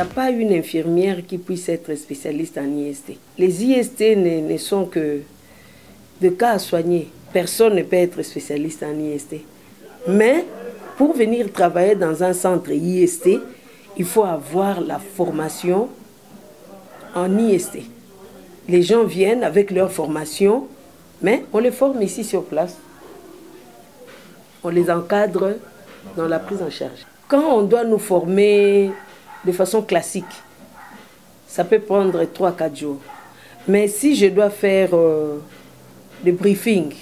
a pas une infirmière qui puisse être spécialiste en IST. Les IST ne sont que de cas à soigner. Personne ne peut être spécialiste en IST. Mais pour venir travailler dans un centre IST, il faut avoir la formation en IST. Les gens viennent avec leur formation, mais on les forme ici sur place. On les encadre dans la prise en charge. Quand on doit nous former de façon classique, ça peut prendre 3-4 jours. Mais si je dois faire des briefings,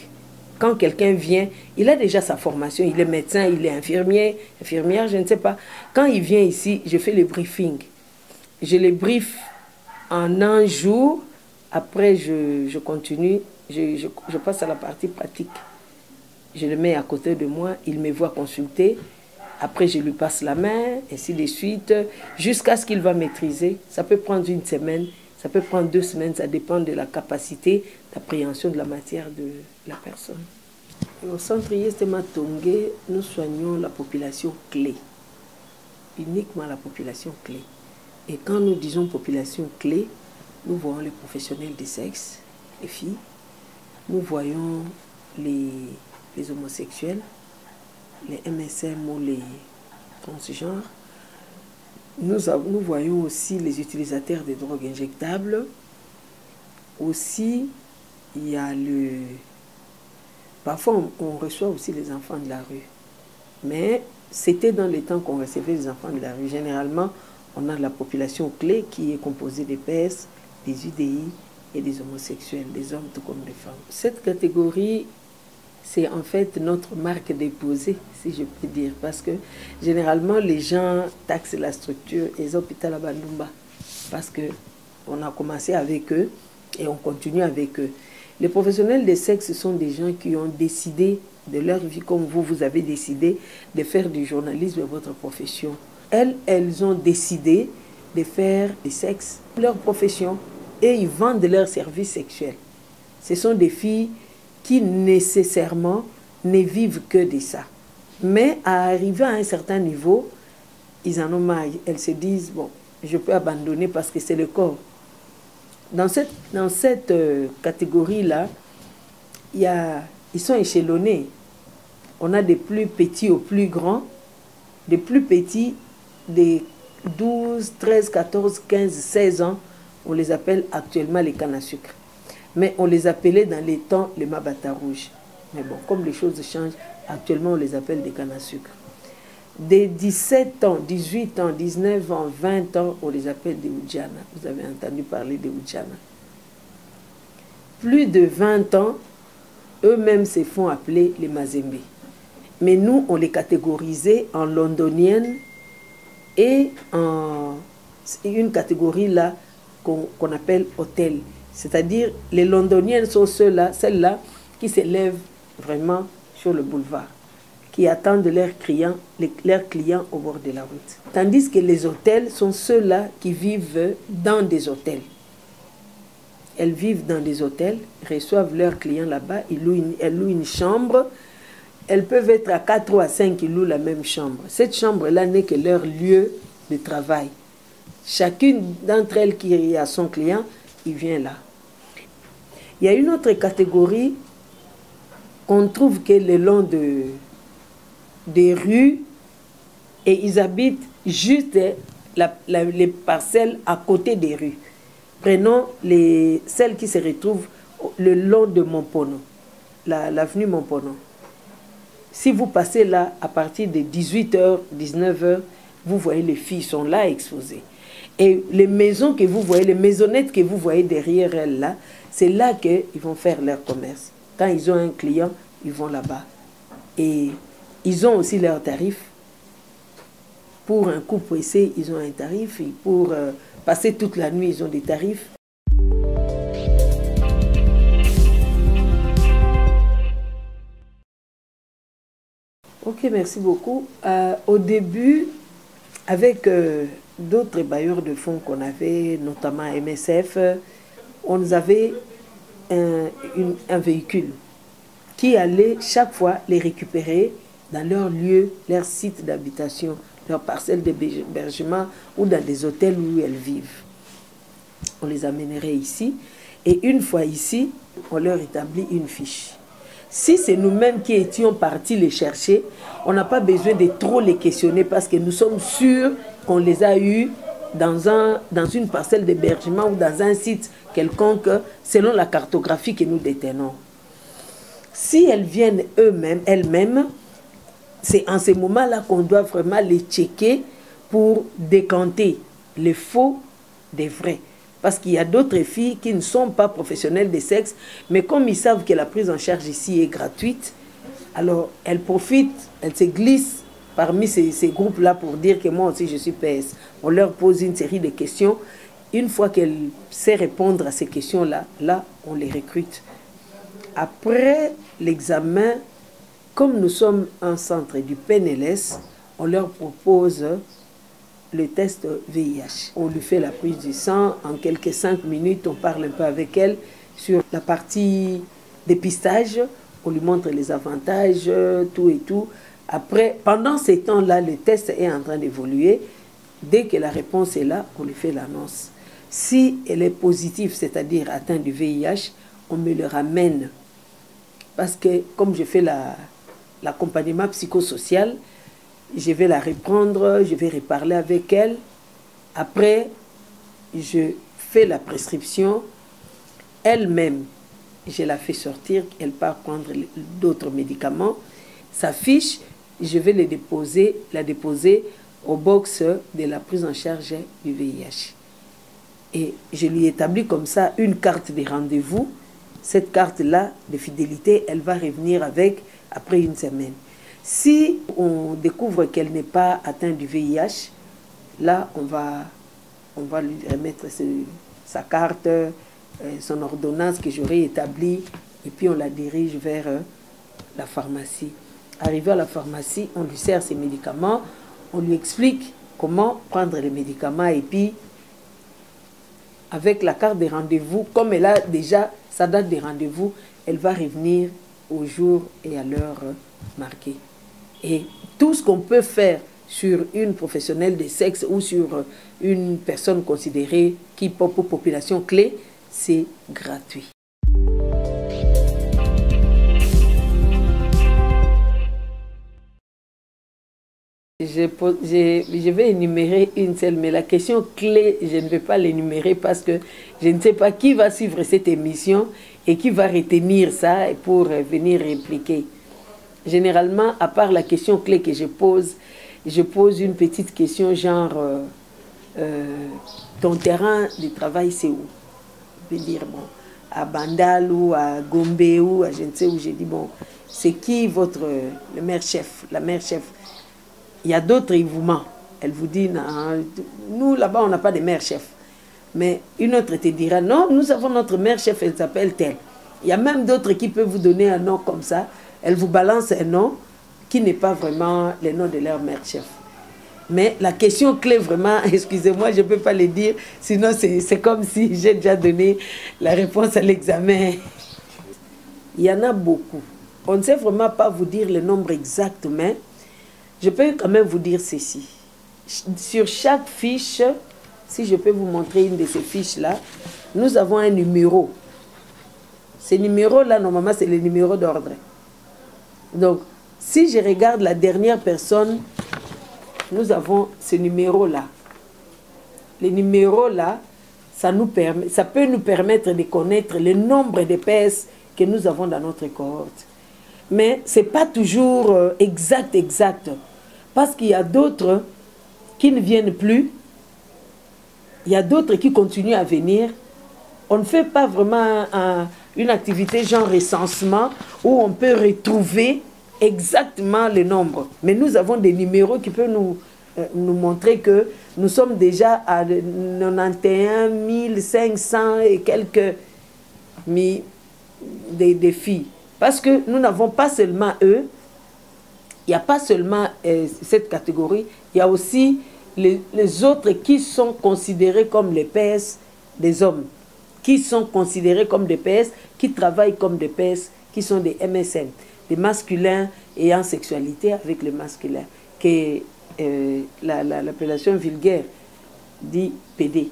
quand quelqu'un vient, il a déjà sa formation, il est médecin, il est infirmier, infirmière, je ne sais pas. Quand il vient ici, je fais les briefings. Je les brief en un jour, après je continue, je passe à la partie pratique. Je le mets à côté de moi, il me voit consulter, après je lui passe la main, ainsi de suite, jusqu'à ce qu'il va maîtriser. Ça peut prendre 1 semaine, ça peut prendre 2 semaines, ça dépend de la capacité d'appréhension de la matière de la personne. Et au centre IST Matongé, nous soignons la population clé, uniquement la population clé. Et quand nous disons population clé, nous voyons les professionnels du sexe, les filles, nous voyons les homosexuels, les MSM ou les transgenres. Nous voyons aussi les utilisateurs de drogues injectables. Aussi, il y a le... Parfois, on reçoit aussi les enfants de la rue. Mais c'était dans les temps qu'on recevait les enfants de la rue. Généralement, on a la population clé qui est composée des PS, des UDI et des homosexuels, des hommes tout comme des femmes. Cette catégorie, c'est en fait notre marque déposée, si je peux dire, parce que généralement, les gens taxent la structure et les hôpitaux à Bandumba, parce qu'on a commencé avec eux et on continue avec eux. Les professionnels des sexes sont des gens qui ont décidé de leur vie, comme vous avez décidé de faire du journalisme votre profession. Elles ont décidé de faire du sexe leur profession et ils vendent leurs services sexuels. Ce sont des filles qui nécessairement ne vivent que de ça. Mais à arriver à un certain niveau, ils en ont marre. Elles se disent, bon, je peux abandonner parce que c'est le corps. Dans cette catégorie-là, ils sont échelonnés. On a des plus petits aux plus grands, des plus petits, des 12, 13, 14, 15, 16 ans, on les appelle actuellement les cannes à sucre. Mais on les appelait dans les temps les mabata rouges. Mais bon, comme les choses changent, actuellement on les appelle des cannes à sucre. Des 17 ans, 18 ans, 19 ans, 20 ans, on les appelle des Oudjana. Vous avez entendu parler des Oudjana. Plus de 20 ans, eux-mêmes se font appeler les Mazembe. Mais nous, on les catégorisait en londoniennes et en une catégorie là qu'on appelle hôtel. C'est-à-dire, les londoniennes sont celles-là qui s'élèvent vraiment sur le boulevard, qui attendent leurs clients au bord de la route. Tandis que les hôtels sont ceux-là qui vivent dans des hôtels. Elles vivent dans des hôtels, reçoivent leurs clients là-bas, elles louent une chambre. Elles peuvent être à 4 ou à 5 qui louent la même chambre. Cette chambre-là n'est que leur lieu de travail. Chacune d'entre elles qui a son client, il vient là. Il y a une autre catégorie qu'on trouve que le long des rues et ils habitent juste les parcelles à côté des rues. Prenons celles qui se retrouvent le long de Montpono, l'avenue Montpono. Si vous passez là à partir de 18h, 19h, vous voyez les filles sont là exposées. Et les maisons que vous voyez, les maisonnettes que vous voyez derrière elles là, c'est là qu'ils vont faire leur commerce. Quand ils ont un client, ils vont là-bas. Et ils ont aussi leurs tarifs. Pour un coup pressé, ils ont un tarif. Et pour passer toute la nuit, ils ont des tarifs. Ok, merci beaucoup. Au début, avec d'autres bailleurs de fonds qu'on avait, notamment MSF, on avait un véhicule qui allait chaque fois les récupérer dans leur lieu, leur site d'habitation leur parcelle d'hébergement ou dans des hôtels où elles vivent. On les amènerait ici et une fois ici, on leur établit une fiche. Si c'est nous-mêmes qui étions partis les chercher, on n'a pas besoin de trop les questionner parce que nous sommes sûrs qu'on les a eus dans une parcelle d'hébergement ou dans un site quelconque selon la cartographie que nous détenons. Si elles viennent elles-mêmes, c'est en ce moment-là qu'on doit vraiment les checker pour décanter les faux des vrais. Parce qu'il y a d'autres filles qui ne sont pas professionnelles de sexe, mais comme ils savent que la prise en charge ici est gratuite, alors elles profitent, elles se glissent parmi ces groupes-là pour dire que moi aussi je suis PS. On leur pose une série de questions. Une fois qu'elles savent répondre à ces questions-là, là, on les recrute. Après l'examen, comme nous sommes un centre du PNLS, on leur propose le test VIH. On lui fait la prise du sang, en quelques 5 minutes, on parle un peu avec elle sur la partie dépistage, on lui montre les avantages, tout et tout. Après, pendant ces temps-là, le test est en train d'évoluer. Dès que la réponse est là, on lui fait l'annonce. Si elle est positive, c'est-à-dire atteinte du VIH, on me le ramène. Parce que comme je fais l'accompagnement psychosocial, je vais la reprendre, je vais reparler avec elle. Après, je fais la prescription. Elle-même, je la fais sortir, elle part prendre d'autres médicaments. Sa fiche, je vais la déposer au box de la prise en charge du VIH. Et je lui établis comme ça une carte de rendez-vous. Cette carte-là de fidélité, elle va revenir avec après une semaine. Si on découvre qu'elle n'est pas atteinte du VIH, là, on va lui remettre sa carte, son ordonnance que j'aurai établie, et puis on la dirige vers la pharmacie. Arrivé à la pharmacie, on lui sert ses médicaments, on lui explique comment prendre les médicaments, et puis avec la carte de rendez-vous, comme elle a déjà sa date de rendez-vous, elle va revenir au jour et à l'heure marquée. Et tout ce qu'on peut faire sur une professionnelle de sexe ou sur une personne considérée qui pour population clé, c'est gratuit. Je vais énumérer une seule, mais la question clé, je ne vais pas l'énumérer parce que je ne sais pas qui va suivre cette émission et qui va retenir ça pour venir répliquer. Généralement, à part la question clé que je pose une petite question genre ton terrain de travail c'est où? Je vais dire bon, à Bandal ou à Gombe ou à je ne sais où. J'ai dit bon, c'est qui le maire-chef, la mère-chef? Il y a d'autres événements. Elle vous dit non, nous là-bas on n'a pas de maire-chef. Mais une autre te dira non, nous avons notre mère-chef, elle s'appelle telle. Il y a même d'autres qui peuvent vous donner un nom comme ça. Elle vous balance un nom qui n'est pas vraiment le nom de leur mère-chef. Mais la question clé vraiment, excusez-moi, je ne peux pas le dire, sinon c'est comme si j'ai déjà donné la réponse à l'examen. Il y en a beaucoup. On ne sait vraiment pas vous dire le nombre exact, mais je peux quand même vous dire ceci. Sur chaque fiche, si je peux vous montrer une de ces fiches-là, nous avons un numéro. Ce numéro-là, normalement, c'est le numéro d'ordre. Donc, si je regarde la dernière personne, nous avons ce numéro-là. Le numéro-là, ça peut nous permettre de connaître le nombre de PS que nous avons dans notre cohorte. Mais ce n'est pas toujours exact. Parce qu'il y a d'autres qui ne viennent plus. Il y a d'autres qui continuent à venir. On ne fait pas vraiment une activité genre recensement où on peut retrouver exactement le nombre. Mais nous avons des numéros qui peuvent nous montrer que nous sommes déjà à 91 500 et quelques des filles. Parce que nous n'avons pas seulement eux, il n'y a pas seulement cette catégorie, il y a aussi les autres qui sont considérés comme les PS des hommes, qui sont considérés comme des PS, qui travaillent comme des PS, qui sont des MSN, des masculins ayant sexualité avec les masculins, que l'appellation vulgaire dit PD.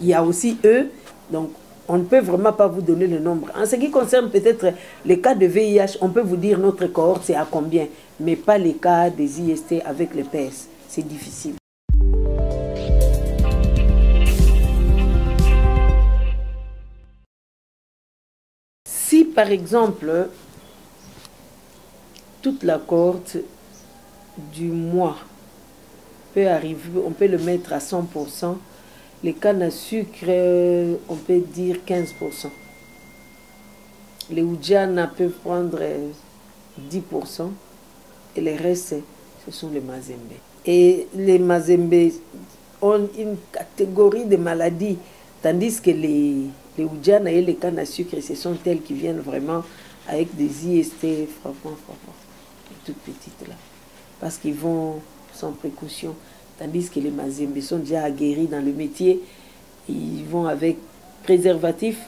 Il y a aussi eux, donc on ne peut vraiment pas vous donner le nombre. En ce qui concerne peut-être les cas de VIH, on peut vous dire notre cohorte c'est à combien, mais pas les cas des IST avec les PS. C'est difficile. Si par exemple, toute la cohorte du mois peut arriver, on peut le mettre à 100%, les cannes à sucre, on peut dire 15%. Les Oudjana peuvent prendre 10% et les restes, ce sont les Mazembe. Et les Mazembe ont une catégorie de maladies, tandis que les Oudjana et les cannes à sucre, ce sont elles qui viennent vraiment avec des IST frappants, toutes petites là. Parce qu'ils vont sans précaution. Tandis que les Mazembe sont déjà aguerris dans le métier, ils vont avec préservatif,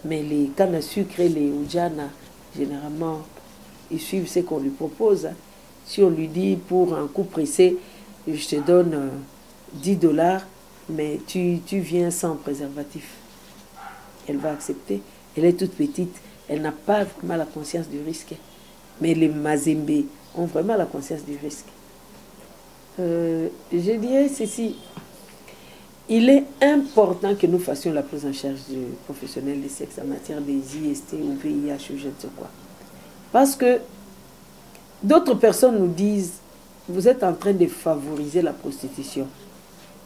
mais les cannes à sucre et les Oudjana, généralement, ils suivent ce qu'on lui propose. Si on lui dit pour un coup pressé, je te donne 10 $, mais tu viens sans préservatif. Elle va accepter. Elle est toute petite, elle n'a pas vraiment la conscience du risque. Mais les Mazembe ont vraiment la conscience du risque. Je dirais ceci, il est important que nous fassions la prise en charge du professionnel de sexe en matière des IST ou VIH ou je ne sais quoi. Parce que d'autres personnes nous disent, vous êtes en train de favoriser la prostitution.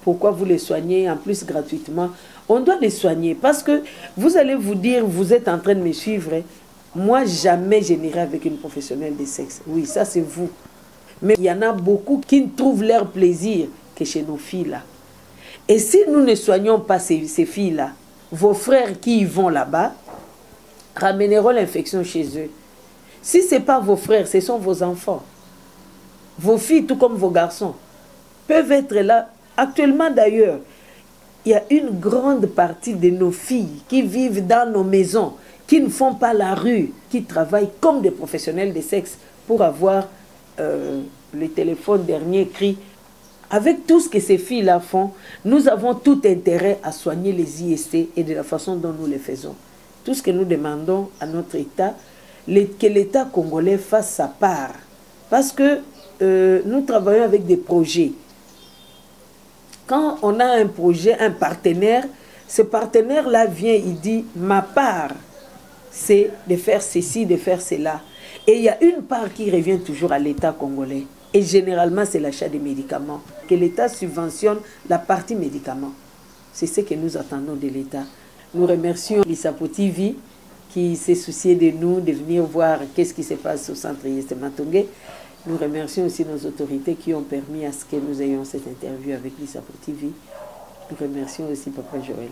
Pourquoi vous les soignez en plus gratuitement? On doit les soigner parce que vous allez vous dire, vous êtes en train de me suivre. Moi, jamais je n'irai avec une professionnelle de sexe. Oui, ça c'est vous. Mais il y en a beaucoup qui ne trouvent leur plaisir que chez nos filles-là. Et si nous ne soignons pas ces filles-là, vos frères qui y vont là-bas ramèneront l'infection chez eux. Si ce n'est pas vos frères, ce sont vos enfants. Vos filles, tout comme vos garçons, peuvent être là. Actuellement d'ailleurs, il y a une grande partie de nos filles qui vivent dans nos maisons, qui ne font pas la rue, qui travaillent comme des professionnels de sexe pour avoir le téléphone dernier cri. Avec tout ce que ces filles-là font, nous avons tout intérêt à soigner les IST et de la façon dont nous les faisons. Tout ce que nous demandons à notre État, que l'État congolais fasse sa part. Parce que nous travaillons avec des projets. Quand on a un projet, un partenaire, ce partenaire-là vient, il dit, ma part, c'est de faire ceci, de faire cela. Et il y a une part qui revient toujours à l'État congolais. Et généralement, c'est l'achat des médicaments. Que l'État subventionne la partie médicaments. C'est ce que nous attendons de l'État. Nous remercions l'ISAPO TV qui s'est soucié de nous, de venir voir qu'est-ce qui se passe au centre IST Matongé. Nous remercions aussi nos autorités qui ont permis à ce que nous ayons cette interview avec l'ISAPO TV. Nous remercions aussi Papa Joël.